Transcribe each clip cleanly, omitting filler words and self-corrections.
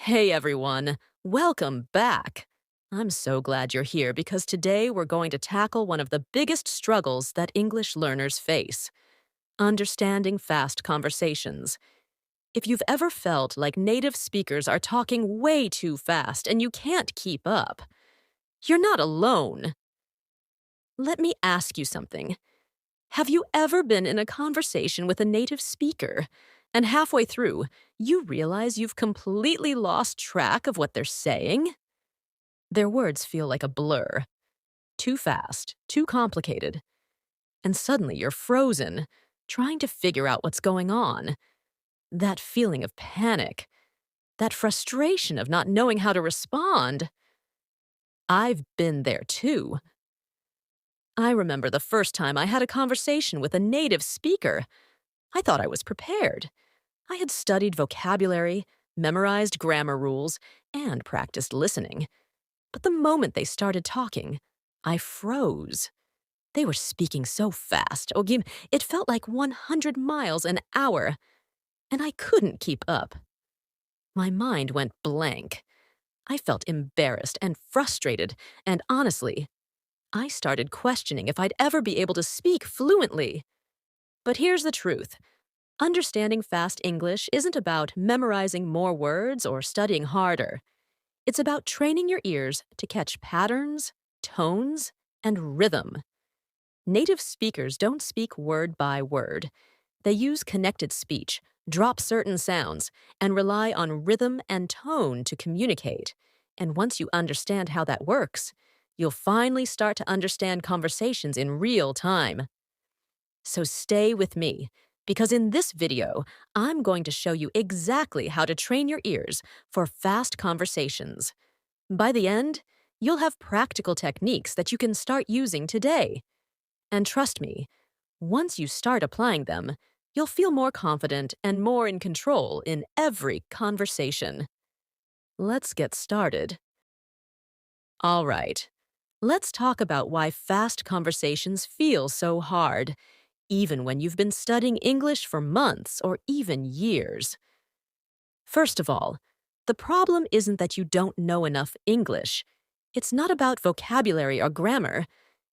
Hey everyone, welcome back. I'm so glad you're here because today we're going to tackle one of the biggest struggles that English learners face: understanding fast conversations. If you've ever felt like native speakers are talking way too fast and you can't keep up, you're not alone. Let me ask you something. Have you ever been in a conversation with a native speaker and halfway through, you realize you've completely lost track of what they're saying? Their words feel like a blur, too fast, too complicated, and suddenly you're frozen, trying to figure out what's going on. That feeling of panic, that frustration of not knowing how to respond. I've been there too. I remember the first time I had a conversation with a native speaker. I thought I was prepared. I had studied vocabulary, memorized grammar rules, and practiced listening. But the moment they started talking, I froze. They were speaking so fast, Ogim, it felt like 100 miles an hour, and I couldn't keep up. My mind went blank. I felt embarrassed and frustrated, and honestly, I started questioning if I'd ever be able to speak fluently. But here's the truth. Understanding fast English isn't about memorizing more words or studying harder. It's about training your ears to catch patterns, tones, and rhythm. Native speakers don't speak word by word. They use connected speech, drop certain sounds, and rely on rhythm and tone to communicate. And once you understand how that works, you'll finally start to understand conversations in real time. So stay with me, because in this video, I'm going to show you exactly how to train your ears for fast conversations. By the end, you'll have practical techniques that you can start using today. And trust me, once you start applying them, you'll feel more confident and more in control in every conversation. Let's get started. All right, let's talk about why fast conversations feel so hard, even when you've been studying English for months or even years. First of all, the problem isn't that you don't know enough English. It's not about vocabulary or grammar.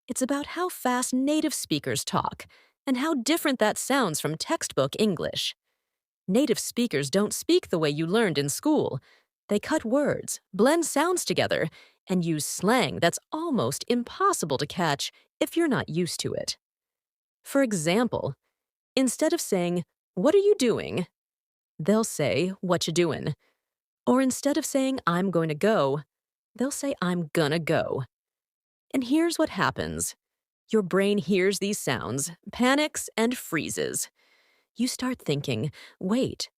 It's about how fast native speakers talk and how different that sounds from textbook English. Native speakers don't speak the way you learned in school. They cut words, blend sounds together, and use slang that's almost impossible to catch if you're not used to it. For example, instead of saying, "What are you doing?" they'll say, "What you doing?" Or instead of saying, "I'm going to go," they'll say, "I'm gonna go." And here's what happens. Your brain hears these sounds, panics, and freezes. You start thinking, wait,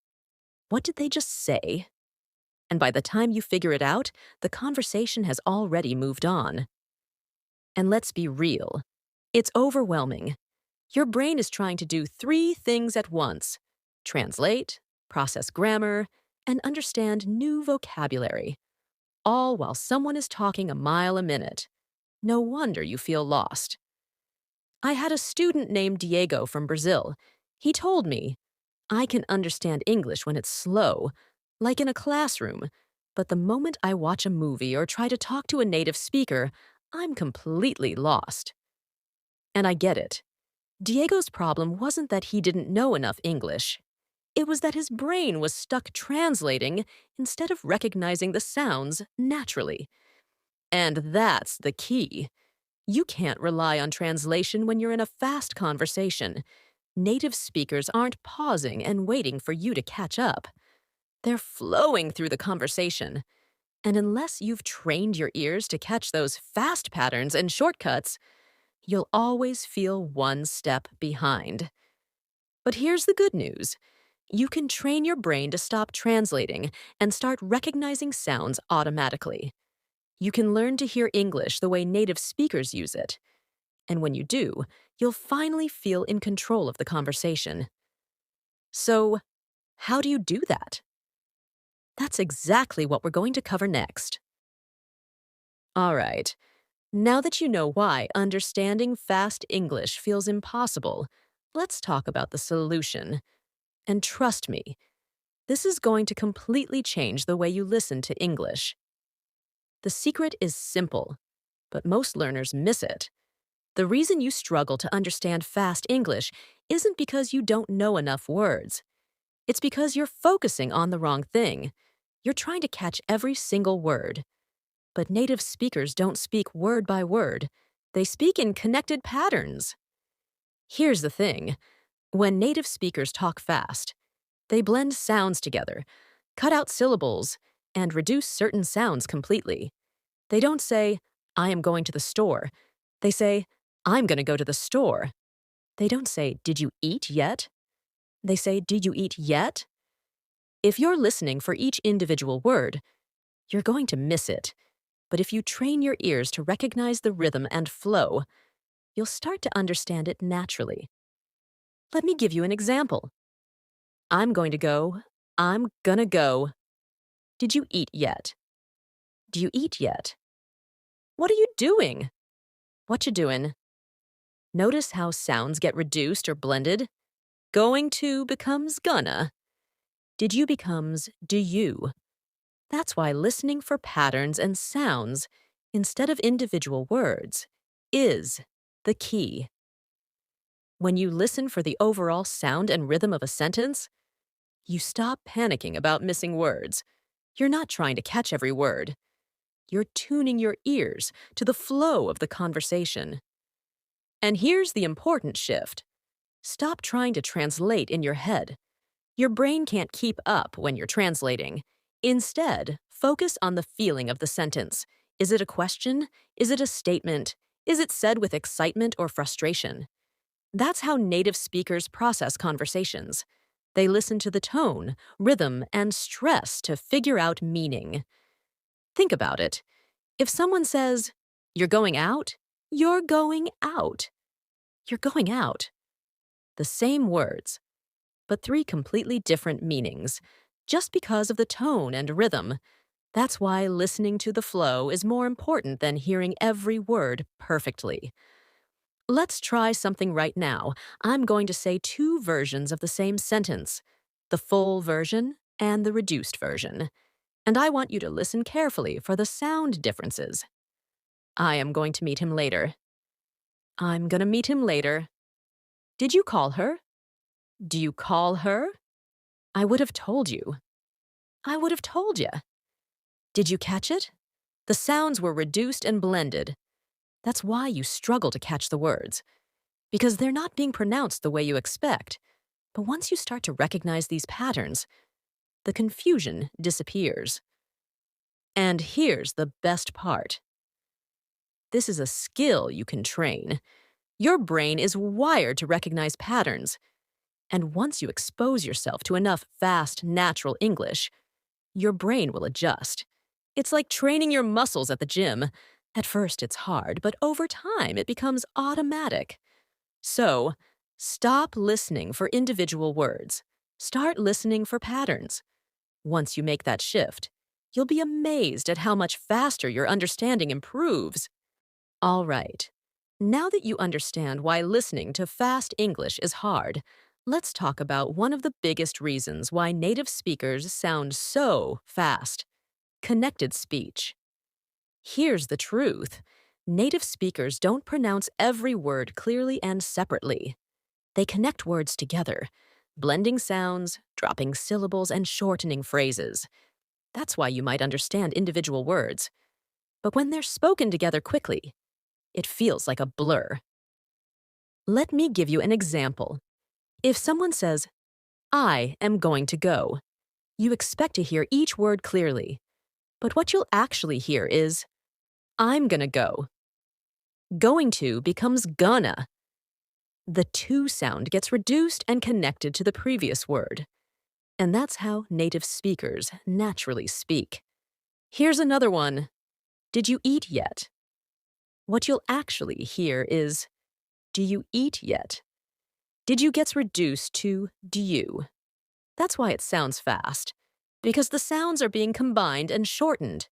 what did they just say? And by the time you figure it out, the conversation has already moved on. And let's be real. It's overwhelming. Your brain is trying to do three things at once: translate, process grammar, and understand new vocabulary, all while someone is talking a mile a minute. No wonder you feel lost. I had a student named Diego from Brazil. He told me, "I can understand English when it's slow, like in a classroom, but the moment I watch a movie or try to talk to a native speaker, I'm completely lost." And I get it. Diego's problem wasn't that he didn't know enough English. It was that his brain was stuck translating instead of recognizing the sounds naturally. And that's the key. You can't rely on translation when you're in a fast conversation. Native speakers aren't pausing and waiting for you to catch up. They're flowing through the conversation. And unless you've trained your ears to catch those fast patterns and shortcuts, you'll always feel one step behind. But here's the good news. You can train your brain to stop translating and start recognizing sounds automatically. You can learn to hear English the way native speakers use it. And when you do, you'll finally feel in control of the conversation. So, how do you do that? That's exactly what we're going to cover next. All right, now that you know why understanding fast English feels impossible, let's talk about the solution. And trust me, This is going to completely change the way you listen to English. The secret is simple, but most learners miss it. The reason you struggle to understand fast English isn't because you don't know enough words. It's because you're focusing on the wrong thing. You're trying to catch every single word. But native speakers don't speak word by word. They speak in connected patterns. Here's the thing. When native speakers talk fast, they blend sounds together, cut out syllables, and reduce certain sounds completely. They don't say, I am going to the store. They say, I'm going to go to the store. They don't say, did you eat yet? They say, did you eat yet? If you're listening for each individual word, you're going to miss it. But if you train your ears to recognize the rhythm and flow, you'll start to understand it naturally. Let me give you an example. I'm going to go. I'm gonna go. Did you eat yet? Do you eat yet? What are you doing? What you doing? Notice how sounds get reduced or blended? Going to becomes gonna. Did you becomes do you. That's why listening for patterns and sounds instead of individual words is the key. When you listen for the overall sound and rhythm of a sentence, you stop panicking about missing words. You're not trying to catch every word. You're tuning your ears to the flow of the conversation. And here's the important shift. Stop trying to translate in your head. Your brain can't keep up when you're translating. Instead, focus on the feeling of the sentence. Is it a question? Is it a statement? Is it said with excitement or frustration? That's how native speakers process conversations. They listen to the tone, rhythm, and stress to figure out meaning. Think about it. If someone says, you're going out, you're going out. You're going out. The same words, but three completely different meanings, just because of the tone and rhythm. That's why listening to the flow is more important than hearing every word perfectly. Let's try something right now. I'm going to say two versions of the same sentence, the full version and the reduced version. And I want you to listen carefully for the sound differences. I am going to meet him later. I'm gonna meet him later. Did you call her? Do you call her? I would have told you. I would have told you. Did you catch it? The sounds were reduced and blended. That's why you struggle to catch the words, because they're not being pronounced the way you expect. But once you start to recognize these patterns, the confusion disappears. And here's the best part. This is a skill you can train. Your brain is wired to recognize patterns. And once you expose yourself to enough fast, natural English, your brain will adjust. It's like training your muscles at the gym. At first it's hard, but over time it becomes automatic. So, stop listening for individual words. Start listening for patterns. Once you make that shift, you'll be amazed at how much faster your understanding improves. All right. Now that you understand why listening to fast English is hard, let's talk about one of the biggest reasons why native speakers sound so fast: connected speech. Here's the truth. Native speakers don't pronounce every word clearly and separately. They connect words together, blending sounds, dropping syllables, and shortening phrases. That's why you might understand individual words. But when they're spoken together quickly, it feels like a blur. Let me give you an example. If someone says, I am going to go, you expect to hear each word clearly. But what you'll actually hear is, I'm gonna go. Going to becomes gonna. The to sound gets reduced and connected to the previous word. And that's how native speakers naturally speak. Here's another one. Did you eat yet? What you'll actually hear is, do you eat yet? Did you gets reduced to do you. That's why it sounds fast, because the sounds are being combined and shortened.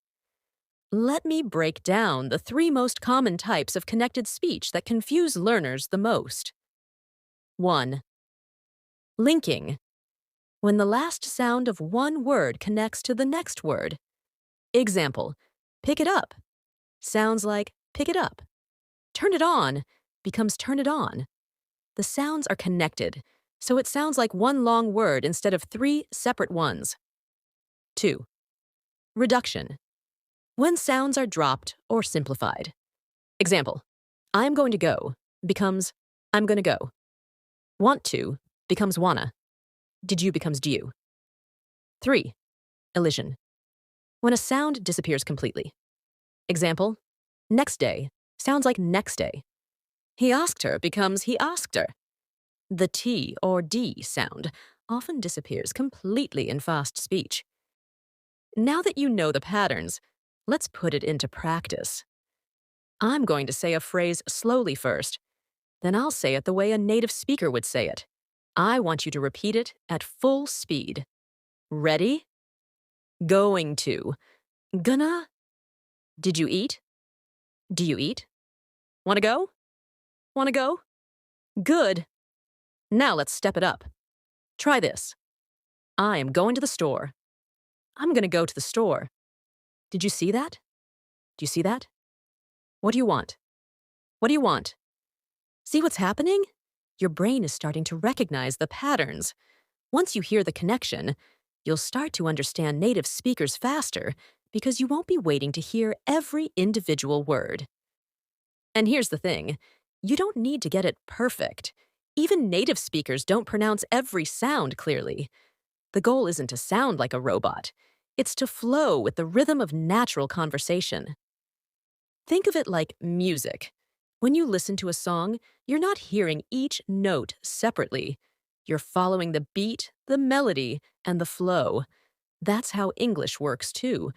Let me break down the three most common types of connected speech that confuse learners the most. 1. Linking. when the last sound of one word connects to the next word. Example, pick it up sounds like pick it up. Turn it on becomes turn it on. The sounds are connected, so it sounds like one long word instead of three separate ones. 2. Reduction. When sounds are dropped or simplified. Example, I'm going to go becomes I'm going to go. Want to becomes wanna. Did you becomes do you. 3. Elision. When a sound disappears completely. Example, next day sounds like next day. He asked her becomes he asked her. The T or D sound often disappears completely in fast speech. Now that you know the patterns, let's put it into practice. I'm going to say a phrase slowly first, then I'll say it the way a native speaker would say it. I want you to repeat it at full speed. Ready? Going to. Gonna. Did you eat? Do you eat? Wanna go? Wanna go? Good. Now let's step it up. Try this. I am going to the store. I'm gonna go to the store. Did you see that? Do you see that? What do you want? What do you want? See what's happening? Your brain is starting to recognize the patterns. Once you hear the connection, you'll start to understand native speakers faster because you won't be waiting to hear every individual word. And here's the thing, you don't need to get it perfect. Even native speakers don't pronounce every sound clearly. The goal isn't to sound like a robot. It's to flow with the rhythm of natural conversation. Think of it like music. When you listen to a song, you're not hearing each note separately. You're following the beat, the melody, and the flow. That's how English works too.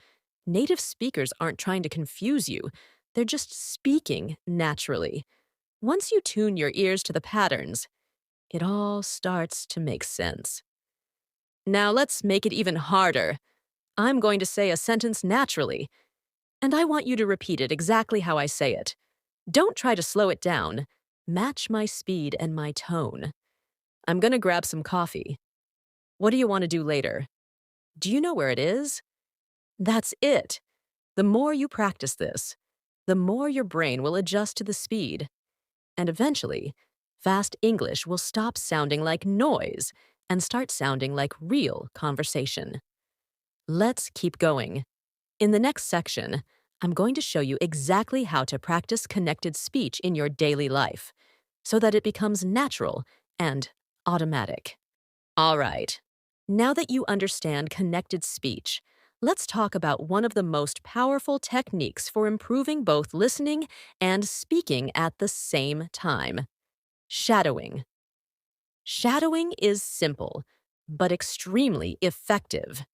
Native speakers aren't trying to confuse you. They're just speaking naturally. Once you tune your ears to the patterns, it all starts to make sense. Now let's make it even harder. I'm going to say a sentence naturally, and I want you to repeat it exactly how I say it. Don't try to slow it down. Match my speed and my tone. I'm gonna grab some coffee. What do you want to do later? Do you know where it is? That's it. The more you practice this, the more your brain will adjust to the speed. And eventually, fast English will stop sounding like noise and start sounding like real conversation. Let's keep going. In the next section, I'm going to show you exactly how to practice connected speech in your daily life so that it becomes natural and automatic. All right, now that you understand connected speech, let's talk about one of the most powerful techniques for improving both listening and speaking at the same time: shadowing. Shadowing is simple, but extremely effective.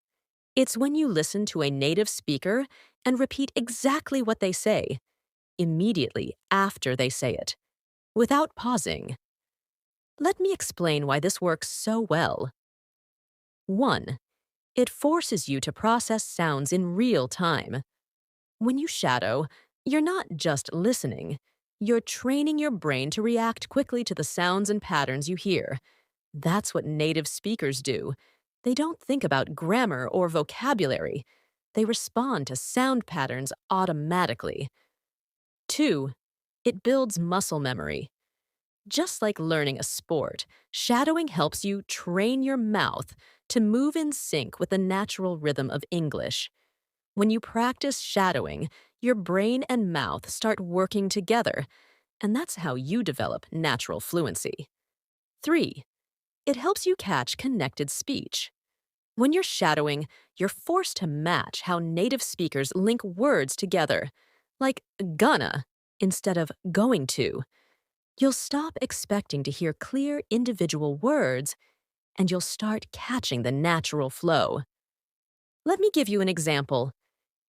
It's when you listen to a native speaker and repeat exactly what they say, immediately after they say it, without pausing. Let me explain why this works so well. 1. It forces you to process sounds in real time. When you shadow, you're not just listening, you're training your brain to react quickly to the sounds and patterns you hear. That's what native speakers do. They don't think about grammar or vocabulary. They respond to sound patterns automatically. 2. It builds muscle memory. Just like learning a sport, shadowing helps you train your mouth to move in sync with the natural rhythm of English. When you practice shadowing, your brain and mouth start working together, and that's how you develop natural fluency. 3. It helps you catch connected speech. When you're shadowing, you're forced to match how native speakers link words together, like gonna instead of going to. You'll stop expecting to hear clear individual words, and you'll start catching the natural flow. Let me give you an example.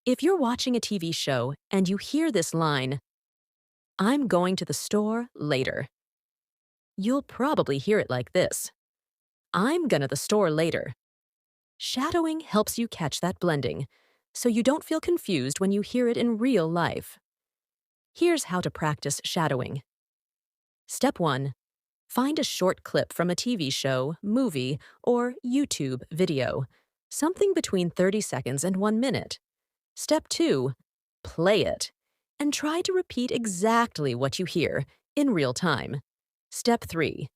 If you're watching a TV show and you hear this line, "I'm going to the store later," you'll probably hear it like this: "I'm gonna the store later." Shadowing helps you catch that blending, so you don't feel confused when you hear it in real life. Here's how to practice shadowing. Step 1. Find a short clip from a TV show, movie, or YouTube video, something between 30 seconds and 1 minute. Step 2, play it, and try to repeat exactly what you hear in real time. Step 3,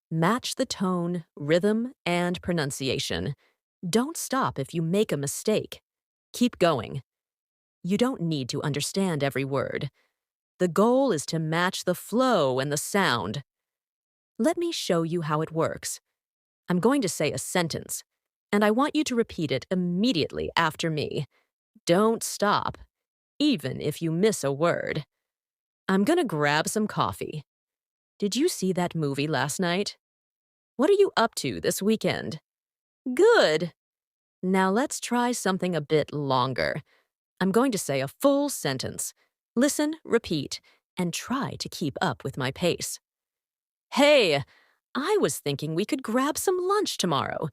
match the tone, rhythm, and pronunciation. Don't stop if you make a mistake. Keep going. You don't need to understand every word. The goal is to match the flow and the sound. Let me show you how it works. I'm going to say a sentence, and I want you to repeat it immediately after me. Don't stop, even if you miss a word. I'm gonna grab some coffee. Did you see that movie last night? What are you up to this weekend? Good. Now let's try something a bit longer. I'm going to say a full sentence. Listen, repeat, and try to keep up with my pace. Hey, I was thinking we could grab some lunch tomorrow.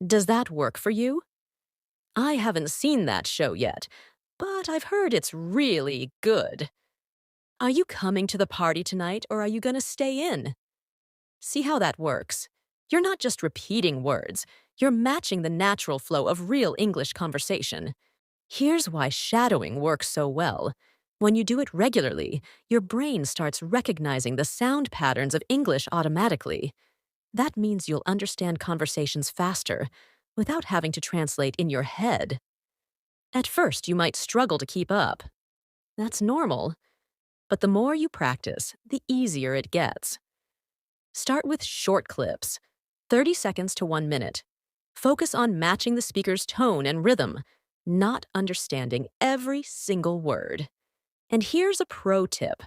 Does that work for you? I haven't seen that show yet, but I've heard it's really good. Are you coming to the party tonight or are you going to stay in? See how that works. You're not just repeating words, you're matching the natural flow of real English conversation. Here's why shadowing works so well. When you do it regularly, your brain starts recognizing the sound patterns of English automatically. That means you'll understand conversations faster, without having to translate in your head. At first, you might struggle to keep up. That's normal. But the more you practice, the easier it gets. Start with short clips, 30 seconds to 1 minute. Focus on matching the speaker's tone and rhythm, not understanding every single word. And here's a pro tip.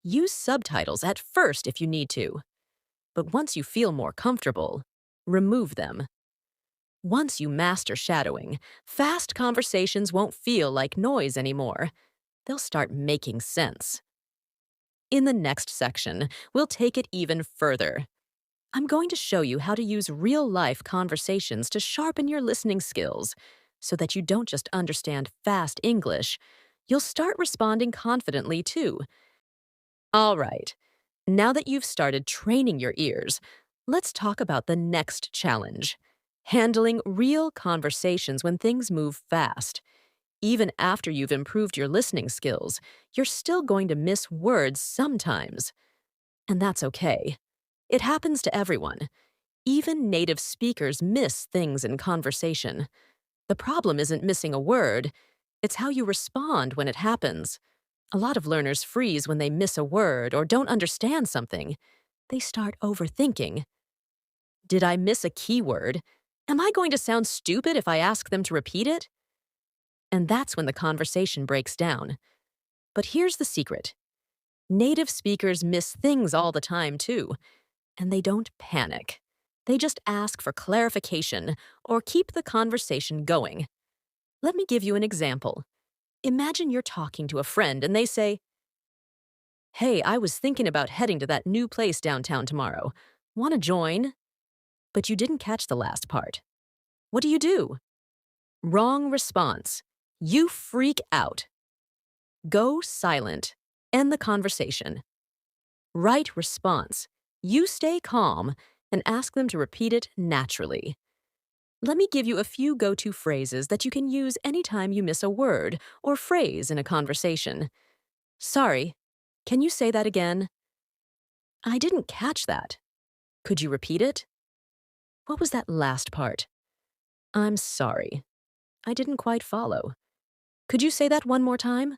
Use subtitles at first if you need to. But once you feel more comfortable, remove them. Once you master shadowing, fast conversations won't feel like noise anymore. They'll start making sense. In the next section, we'll take it even further. I'm going to show you how to use real-life conversations to sharpen your listening skills, so that you don't just understand fast English, you'll start responding confidently too. All right, now that you've started training your ears, let's talk about the next challenge: handling real conversations when things move fast. Even after you've improved your listening skills, you're still going to miss words sometimes. And that's okay. It happens to everyone. Even native speakers miss things in conversation. The problem isn't missing a word, it's how you respond when it happens. A lot of learners freeze when they miss a word or don't understand something. They start overthinking. Did I miss a keyword? Am I going to sound stupid if I ask them to repeat it? And that's when the conversation breaks down. But here's the secret. Native speakers miss things all the time, too. And they don't panic. They just ask for clarification or keep the conversation going. Let me give you an example. Imagine you're talking to a friend and they say, "Hey, I was thinking about heading to that new place downtown tomorrow. Want to join?" But you didn't catch the last part. What do? Wrong response. You freak out. Go silent. End the conversation. Right response. You stay calm and ask them to repeat it naturally. Let me give you a few go-to phrases that you can use anytime you miss a word or phrase in a conversation. Sorry, can you say that again? I didn't catch that. Could you repeat it? What was that last part? I'm sorry. I didn't quite follow. Could you say that one more time?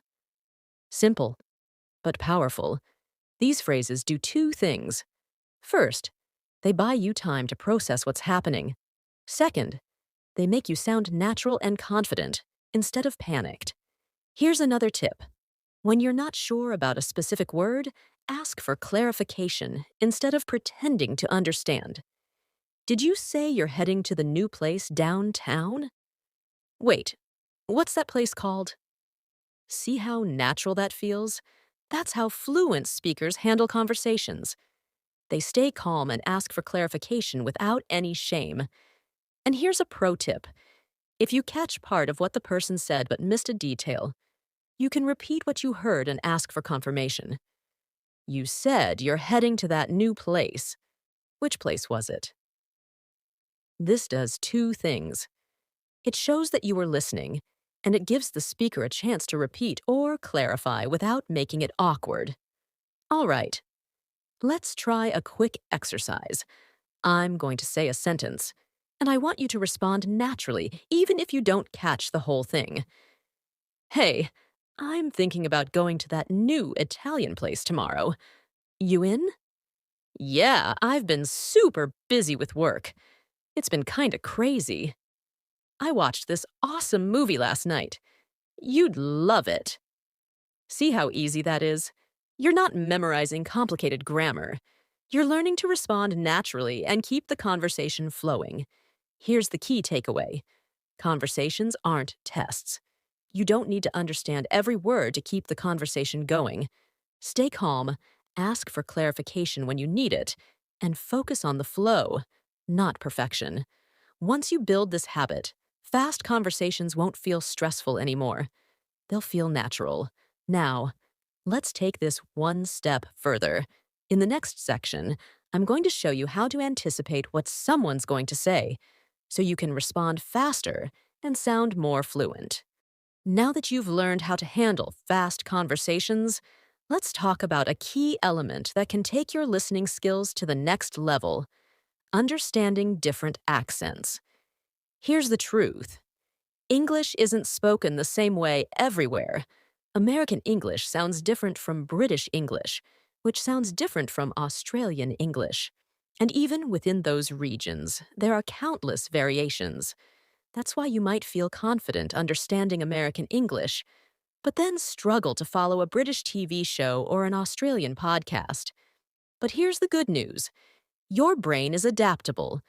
Simple, but powerful. These phrases do two things. First, they buy you time to process what's happening. Second, they make you sound natural and confident instead of panicked. Here's another tip. When you're not sure about a specific word, ask for clarification instead of pretending to understand. Did you say you're heading to the new place downtown? Wait, what's that place called? See how natural that feels? That's how fluent speakers handle conversations. They stay calm and ask for clarification without any shame. And here's a pro tip. If you catch part of what the person said but missed a detail, you can repeat what you heard and ask for confirmation. You said you're heading to that new place. Which place was it? This does two things. It shows that you were listening, and it gives the speaker a chance to repeat or clarify without making it awkward. All right, let's try a quick exercise. I'm going to say a sentence, and I want you to respond naturally, even if you don't catch the whole thing. Hey, I'm thinking about going to that new Italian place tomorrow. You in? Yeah, I've been super busy with work. It's been kinda crazy. I watched this awesome movie last night. You'd love it. See how easy that is? You're not memorizing complicated grammar. You're learning to respond naturally and keep the conversation flowing. Here's the key takeaway. Conversations aren't tests. You don't need to understand every word to keep the conversation going. Stay calm, ask for clarification when you need it, and focus on the flow, not perfection. Once you build this habit, fast conversations won't feel stressful anymore. They'll feel natural. Now, let's take this one step further. In the next section, I'm going to show you how to anticipate what someone's going to say, so you can respond faster and sound more fluent. Now that you've learned how to handle fast conversations, let's talk about a key element that can take your listening skills to the next level: understanding different accents. Here's the truth. English isn't spoken the same way everywhere. American English sounds different from British English, which sounds different from Australian English. And even within those regions, there are countless variations. That's why you might feel confident understanding American English, but then struggle to follow a British TV show or an Australian podcast. But here's the good news. Your brain is adaptable.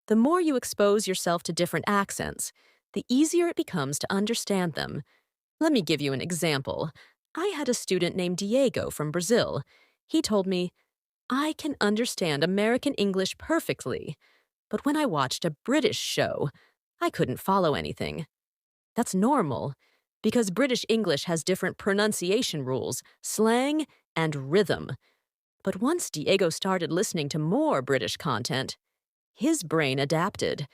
The more you expose yourself to different accents, the easier it becomes to understand them. Let me give you an example. I had a student named Diego from Brazil. He told me, "I can understand American English perfectly, but when I watched a British show, I couldn't follow anything." That's normal, because British English has different pronunciation rules, slang, and rhythm. But once Diego started listening to more British content, his brain adapted,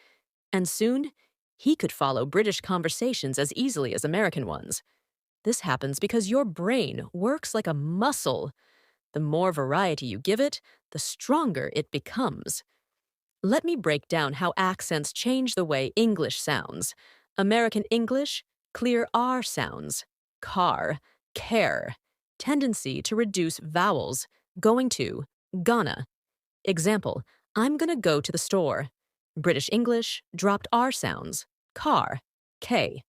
and soon he could follow British conversations as easily as American ones. This happens because your brain works like a muscle. The more variety you give it, the stronger it becomes. Let me break down how accents change the way English sounds. American English, clear R sounds. Car, care. Tendency to reduce vowels. Going to, gonna. Example, I'm gonna go to the store. British English, dropped R sounds. Car, K.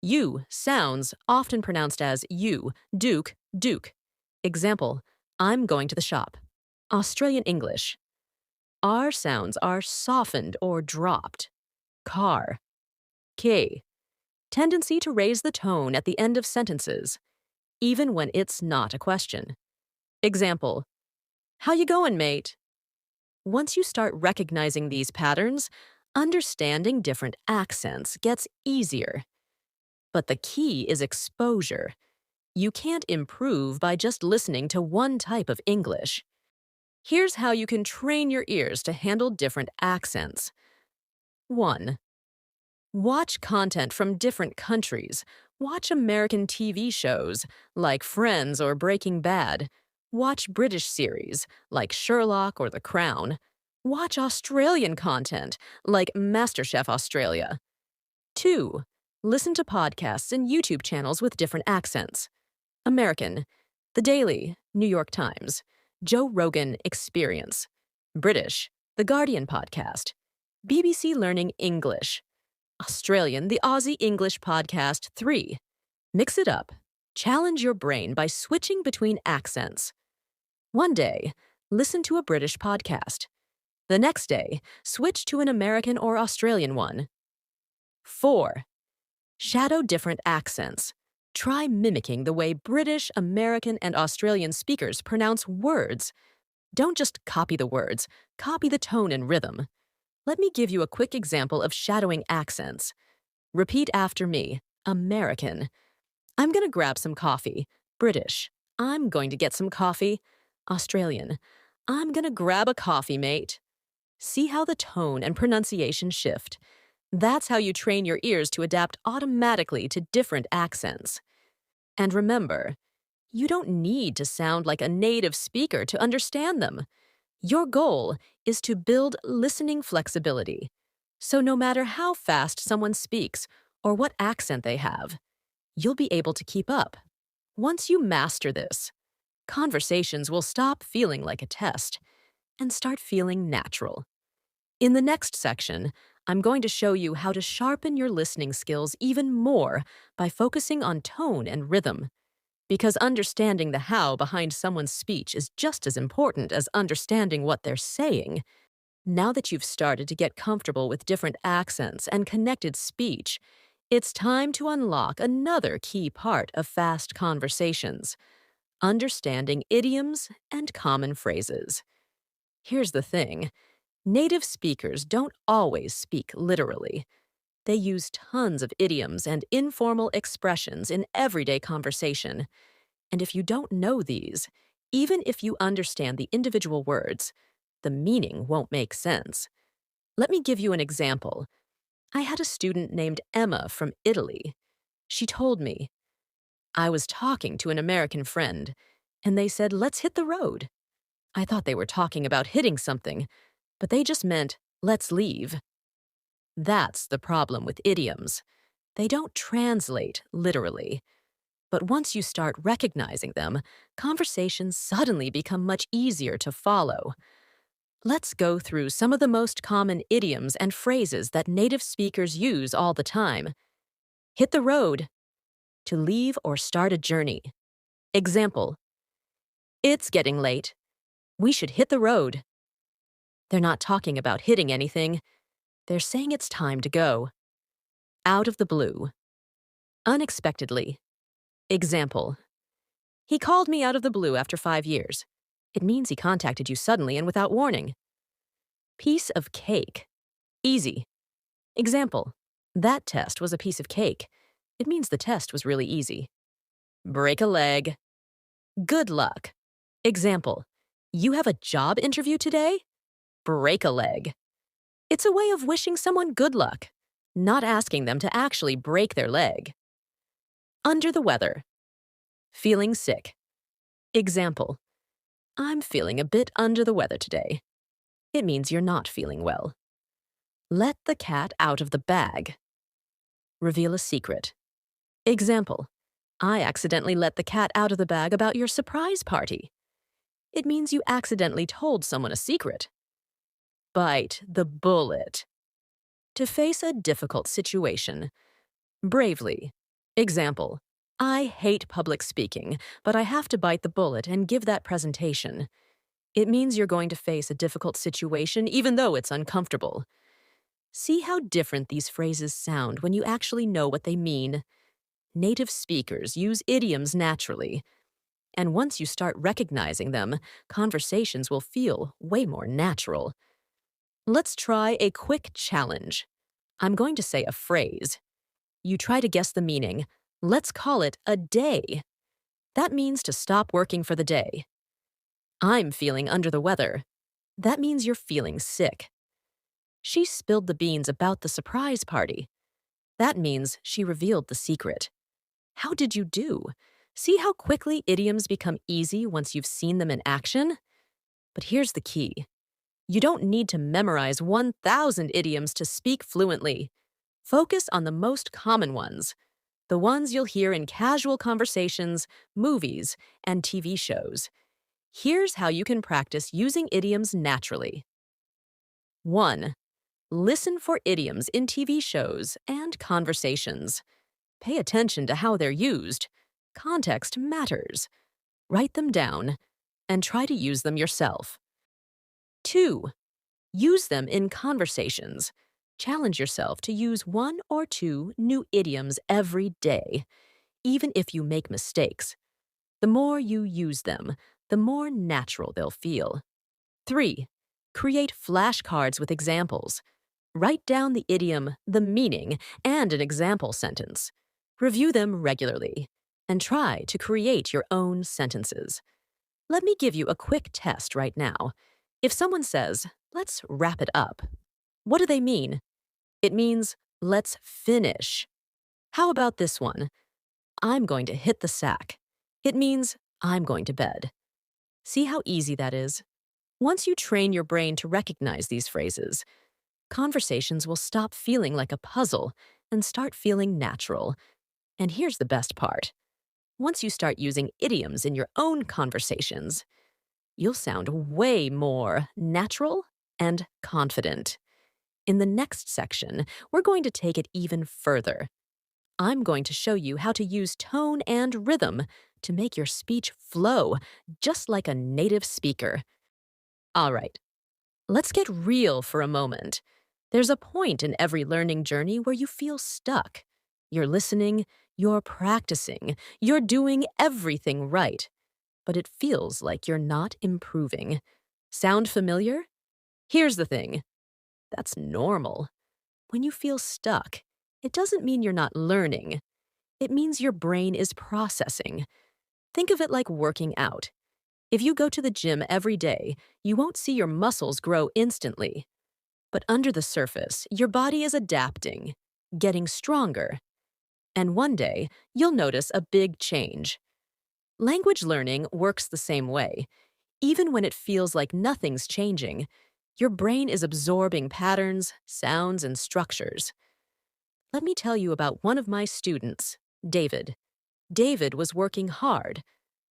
U sounds, often pronounced as you, Duke, Duke. Example, I'm going to the shop. Australian English. R sounds are softened or dropped. Car, K. Tendency to raise the tone at the end of sentences, even when it's not a question. Example, how you going, mate? Once you start recognizing these patterns, understanding different accents gets easier. But the key is exposure. You can't improve by just listening to one type of English. Here's how you can train your ears to handle different accents. 1. Watch content from different countries. Watch American TV shows, like Friends or Breaking Bad. Watch British series, like Sherlock or The Crown. Watch Australian content, like MasterChef Australia. 2. Listen to podcasts and YouTube channels with different accents. American, The Daily, New York Times. Joe Rogan Experience. British, The Guardian Podcast. BBC Learning English. Australian, the Aussie English Podcast 3. Mix it up. Challenge your brain by switching between accents. One day, listen to a British podcast. The next day, switch to an American or Australian one. 4. Shadow different accents. Try mimicking the way British, American, and Australian speakers pronounce words. Don't just copy the words, copy the tone and rhythm. Let me give you a quick example of shadowing accents. Repeat after me. American. I'm gonna grab some coffee. British. I'm going to get some coffee. Australian. I'm gonna grab a coffee, mate. See how the tone and pronunciation shift. That's how you train your ears to adapt automatically to different accents. And remember, you don't need to sound like a native speaker to understand them. Your goal is to build listening flexibility. So no matter how fast someone speaks or what accent they have, you'll be able to keep up. Once you master this, conversations will stop feeling like a test and start feeling natural. In the next section, I'm going to show you how to sharpen your listening skills even more by focusing on tone and rhythm. Because understanding the how behind someone's speech is just as important as understanding what they're saying. Now that you've started to get comfortable with different accents and connected speech, it's time to unlock another key part of fast conversations: understanding idioms and common phrases. Here's the thing: native speakers don't always speak literally. They use tons of idioms and informal expressions in everyday conversation. And if you don't know these, even if you understand the individual words, the meaning won't make sense. Let me give you an example. I had a student named Emma from Italy. She told me, "I was talking to an American friend, and they said, 'Let's hit the road.' I thought they were talking about hitting something, but they just meant, 'Let's leave.'" That's the problem with idioms. They don't translate literally. But once you start recognizing them, conversations suddenly become much easier to follow. Let's go through some of the most common idioms and phrases that native speakers use all the time. Hit the road. To leave or start a journey. Example: "It's getting late. We should hit the road." They're not talking about hitting anything. They're saying it's time to go. Out of the blue. Unexpectedly. Example: "He called me out of the blue after 5 years." It means he contacted you suddenly and without warning. Piece of cake. Easy. Example: "That test was a piece of cake." It means the test was really easy. Break a leg. Good luck. Example: "You have a job interview today?" Break a leg. It's a way of wishing someone good luck, not asking them to actually break their leg. Under the weather. Feeling sick. Example: "I'm feeling a bit under the weather today." It means you're not feeling well. Let the cat out of the bag. Reveal a secret. Example: "I accidentally let the cat out of the bag about your surprise party." It means you accidentally told someone a secret. Bite the bullet. To face a difficult situation. Bravely. Example: "I hate public speaking, but I have to bite the bullet and give that presentation." It means you're going to face a difficult situation even though it's uncomfortable. See how different these phrases sound when you actually know what they mean. Native speakers use idioms naturally. And once you start recognizing them, conversations will feel way more natural. Let's try a quick challenge. I'm going to say a phrase. You try to guess the meaning. Let's call it a day. That means to stop working for the day. I'm feeling under the weather. That means you're feeling sick. She spilled the beans about the surprise party. That means she revealed the secret. How did you do? See how quickly idioms become easy once you've seen them in action? But here's the key. You don't need to memorize 1,000 idioms to speak fluently. Focus on the most common ones, the ones you'll hear in casual conversations, movies, and TV shows. Here's how you can practice using idioms naturally. 1. Listen for idioms in TV shows and conversations. Pay attention to how they're used. Context matters. Write them down and try to use them yourself. 2. Use them in conversations. Challenge yourself to use 1 or 2 new idioms every day, even if you make mistakes. The more you use them, the more natural they'll feel. 3. Create flashcards with examples. Write down the idiom, the meaning, and an example sentence. Review them regularly, and try to create your own sentences. Let me give you a quick test right now. If someone says, let's wrap it up, what do they mean? It means, let's finish. How about this one? I'm going to hit the sack. It means, I'm going to bed. See how easy that is? Once you train your brain to recognize these phrases, conversations will stop feeling like a puzzle and start feeling natural. And here's the best part. Once you start using idioms in your own conversations, you'll sound way more natural and confident. In the next section, we're going to take it even further. I'm going to show you how to use tone and rhythm to make your speech flow, just like a native speaker. All right, let's get real for a moment. There's a point in every learning journey where you feel stuck. You're listening, you're practicing, you're doing everything right, but it feels like you're not improving. Sound familiar? Here's the thing. That's normal. When you feel stuck, it doesn't mean you're not learning. It means your brain is processing. Think of it like working out. If you go to the gym every day, you won't see your muscles grow instantly. But under the surface, your body is adapting, getting stronger. And one day, you'll notice a big change. Language learning works the same way. Even when it feels like nothing's changing, your brain is absorbing patterns, sounds, and structures. Let me tell you about one of my students, David. David was working hard,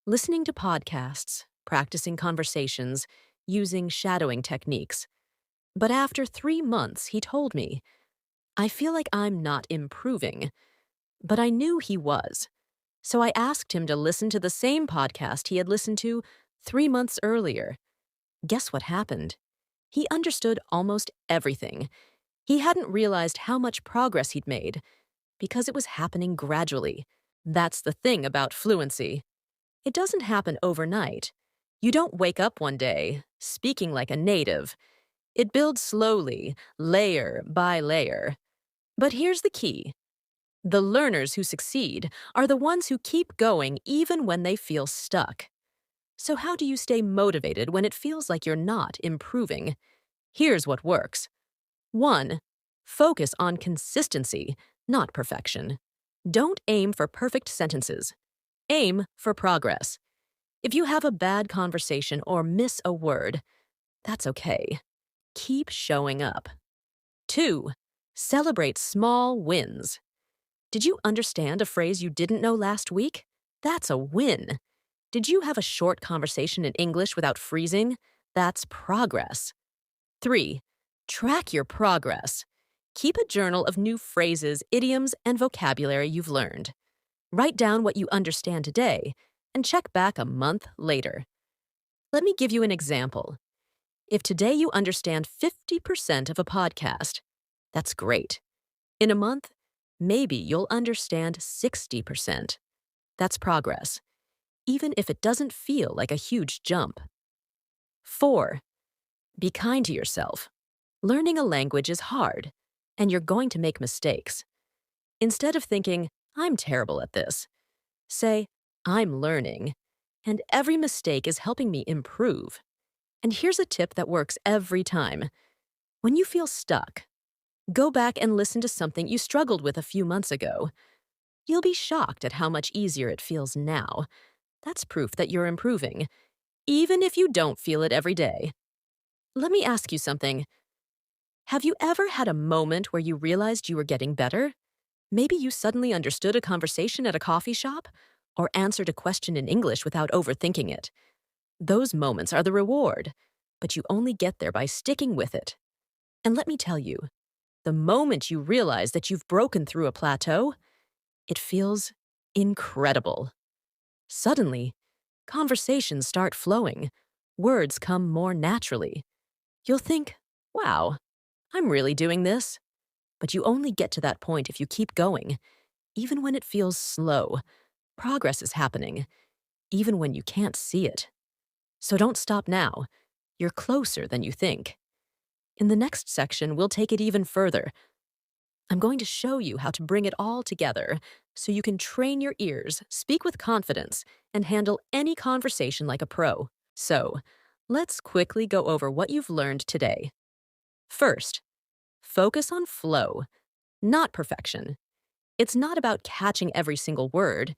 listening to podcasts, practicing conversations, using shadowing techniques. But after 3 months, he told me, I feel like I'm not improving. But I knew he was. So I asked him to listen to the same podcast he had listened to 3 months earlier. Guess what happened? He understood almost everything. He hadn't realized how much progress he'd made because it was happening gradually. That's the thing about fluency. It doesn't happen overnight. You don't wake up one day speaking like a native. It builds slowly, layer by layer. But here's the key. The learners who succeed are the ones who keep going even when they feel stuck. So how do you stay motivated when it feels like you're not improving? Here's what works. 1. Focus on consistency, not perfection. Don't aim for perfect sentences. Aim for progress. If you have a bad conversation or miss a word, that's okay. Keep showing up. 2. Celebrate small wins. Did you understand a phrase you didn't know last week? That's a win. Did you have a short conversation in English without freezing? That's progress. 3. Track your progress. Keep a journal of new phrases, idioms, and vocabulary you've learned. Write down what you understand today and check back a month later. Let me give you an example. If today you understand 50% of a podcast, that's great. In a month, maybe you'll understand 60%. That's progress, even if it doesn't feel like a huge jump. 4. Be kind to yourself. Learning a language is hard, and you're going to make mistakes. Instead of thinking, I'm terrible at this, say, I'm learning, and every mistake is helping me improve. And here's a tip that works every time. When you feel stuck, go back and listen to something you struggled with a few months ago. You'll be shocked at how much easier it feels now. That's proof that you're improving, even if you don't feel it every day. Let me ask you something. Have you ever had a moment where you realized you were getting better? Maybe you suddenly understood a conversation at a coffee shop or answered a question in English without overthinking it. Those moments are the reward, but you only get there by sticking with it. And let me tell you, the moment you realize that you've broken through a plateau, it feels incredible. Suddenly, conversations start flowing. Words come more naturally. You'll think, wow, I'm really doing this. But you only get to that point if you keep going. Even when it feels slow, progress is happening, even when you can't see it. So don't stop now. You're closer than you think. In the next section, we'll take it even further. I'm going to show you how to bring it all together so you can train your ears, speak with confidence, and handle any conversation like a pro. So, Let's quickly go over what you've learned today. First, focus on flow, not perfection. It's not about catching every single word.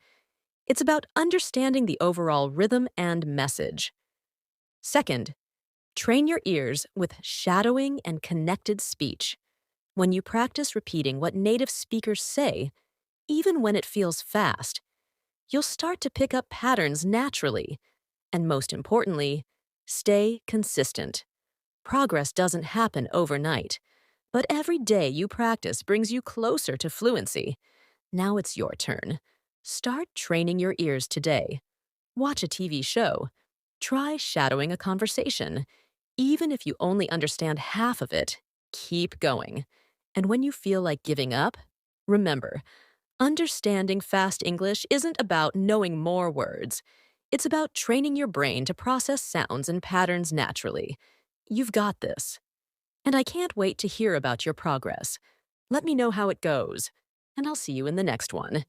It's about understanding the overall rhythm and message. Second, train your ears with shadowing and connected speech. When you practice repeating what native speakers say, even when it feels fast, you'll start to pick up patterns naturally. And most importantly, stay consistent. Progress doesn't happen overnight, but every day you practice brings you closer to fluency. Now it's your turn. Start training your ears today. Watch a TV show. Try shadowing a conversation. Even if you only understand half of it, keep going. And when you feel like giving up, remember, understanding fast English isn't about knowing more words. It's about training your brain to process sounds and patterns naturally. You've got this. And I can't wait to hear about your progress. Let me know how it goes, and I'll see you in the next one.